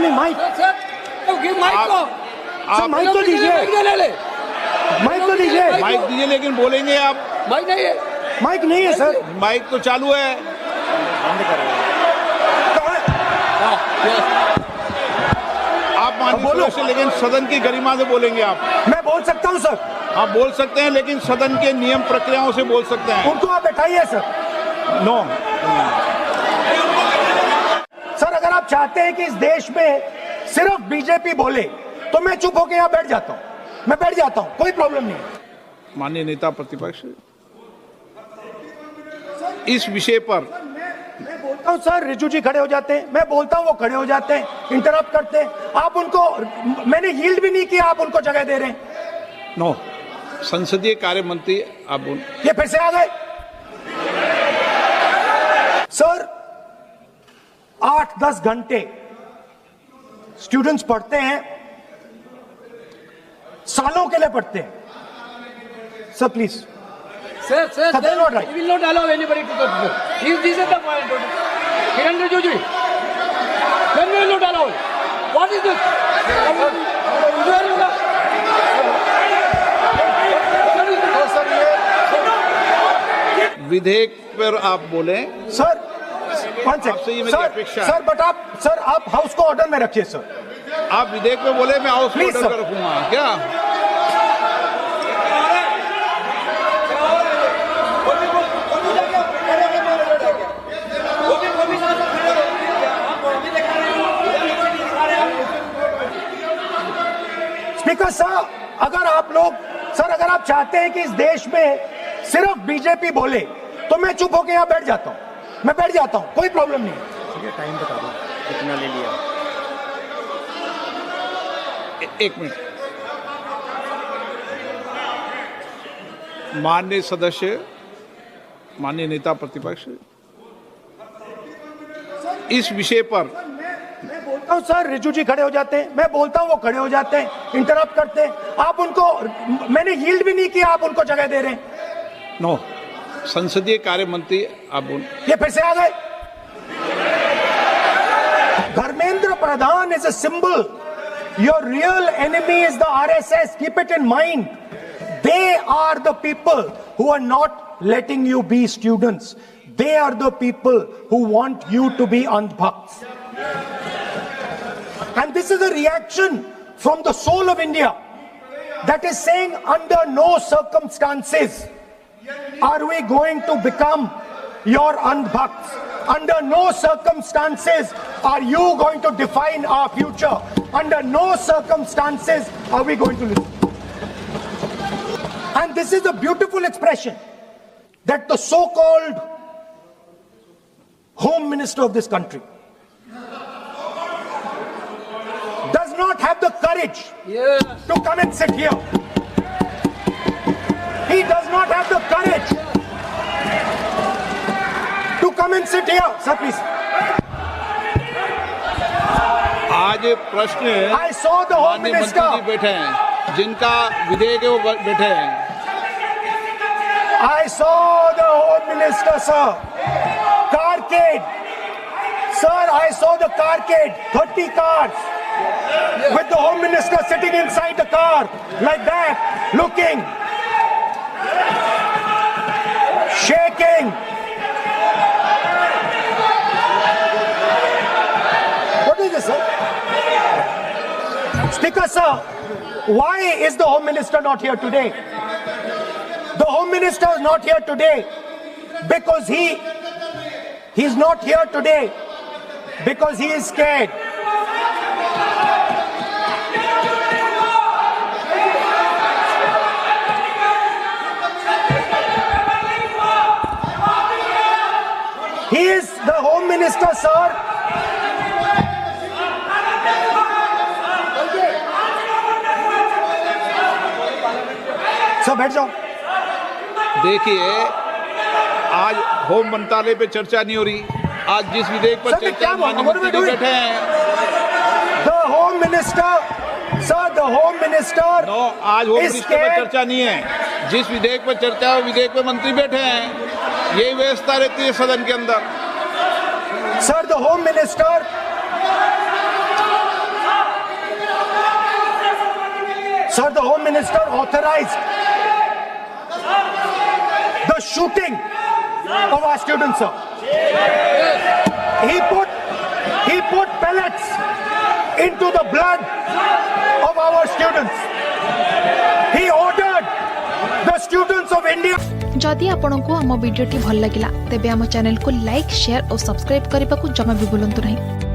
नहीं mic mic तो दीजिए, माइक तो दीजिए, माइक दीजिए, लेकिन बोलेंगे आप। माइक नहीं है सर, माइक तो चालू है। आप माननीय सदस्य, लेकिन सदन की गरिमा से बोलेंगे आप। मैं बोल सकता हूं सर। आप बोल सकते हैं, लेकिन सदन के नियम प्रक्रियाओं से बोल सकते हैं। उनको आप बैठाइए सर। नो सर, अगर आप चाहते हैं कि इस देश में सिर्फ बीजेपी बोले तो मैं चुप होकर यहां बैठ जाता हूं, मैं बैठ जाता हूं, कोई प्रॉब्लम नहीं है। माननीय नेता प्रतिपक्ष, इस विषय पर मैं बोलता हूं सर, रिजू जी खड़े हो जाते हैं, मैं बोलता हूं वो खड़े हो जाते हैं, इंटरप्ट करते हैं। आप उनको, मैंने यील्ड भी नहीं किया, आप उनको जगह दे रहे हैं। नो, संसदीय कार्य मंत्री आप ये फिर से आ गए सर। 8-10 घंटे स्टूडेंट्स पढ़ते हैं, सालों के लिए पढ़ते हैं sir. Please Sir, Sir, they are not right. we will not allow anybody to touch this. This is the point. Kiran Rijiju, then we will not allow it. What is this? विधेयक पर आप बोले sir. One आपसे ये मेरी अपेक्षा है। Sir, but आप हाउस को ऑर्डर में रखिए सर। आप विधेयक पे बोले, मैं हाउस में Please, ऑर्डर sir. रखूंगा क्या? स्पीकर सर, अगर आप लोग, सर अगर आप चाहते हैं कि इस देश में सिर्फ बीजेपी बोले तो मैं चुप होकर यहां बैठ जाता हूं, मैं बैठ जाता हूं, कोई प्रॉब्लम नहीं है। टाइम बता दो कितना ले लिया। एक मिनट। माननीय सदस्य, माननीय नेता प्रतिपक्ष, इस विषय पर मैं बोलता हूं सर, रिजू जी खड़े हो जाते हैं, मैं बोलता हूं वो खड़े हो जाते हैं, इंटरप्ट करते हैं। आप उनको, मैंने यील्ड भी नहीं किया, आप उनको जगह दे रहे हैं। नो, संसदीय कार्य मंत्री आप ये फिर से आ गए। Dharmendra Pradhan is a symbol, your real enemy is the RSS, keep it in mind. They are the people who are not letting you be students. They are the people who want you to be andhbhakts. And this is a reaction from the soul of India that is saying, under no circumstances are we going to become your andhbhakts. Under no circumstances are you going to define our future. Under no circumstances are we going to listen. And this is a beautiful expression that the so-called Home Minister of this country does not have the courage to come and sit here. He does not have the courage to come and sit here. Sir, please. आज प्रश्न I saw the Home माननीय Minister. मंत्री जी बैठे हैं, जिनका विधेयक है वो बैठे हैं। I saw the Home Minister, sir. Carcade. Sir, I saw the carcade. 30 cars. With the Home Minister sitting inside the car. Like that. Looking. Shaking. What is this, sir? Speaker, sir. Why is the Home Minister not here today? The Home Minister is not here today because he's not here today because he is scared. He is the Home Minister, sir. Sir बैठ जाओ। देखिए, आज home मंत्रालय पे चर्चा नहीं हो रही। आज जिस विधेयक पर चर्चा माननीय मंत्री जी बैठे हैं। The Home Minister, sir, the Home Minister. नो, आज होम मिनिस्टर पर चर्चा नहीं है। जिस विधेयक पर चर्चा है, विधेयक पर मंत्री बैठे हैं। यही व्यवस्था रहती है सदन के अंदर। Sir, the Home Minister Sir, the Home Minister authorized the shooting of our students, sir. He put pellets into the blood of our students. He ordered the students of India. जदि आपंक आम भिडी भल लगा तेब आम चैनल को like share और subscribe करने को जमा भी भूलु नहीं।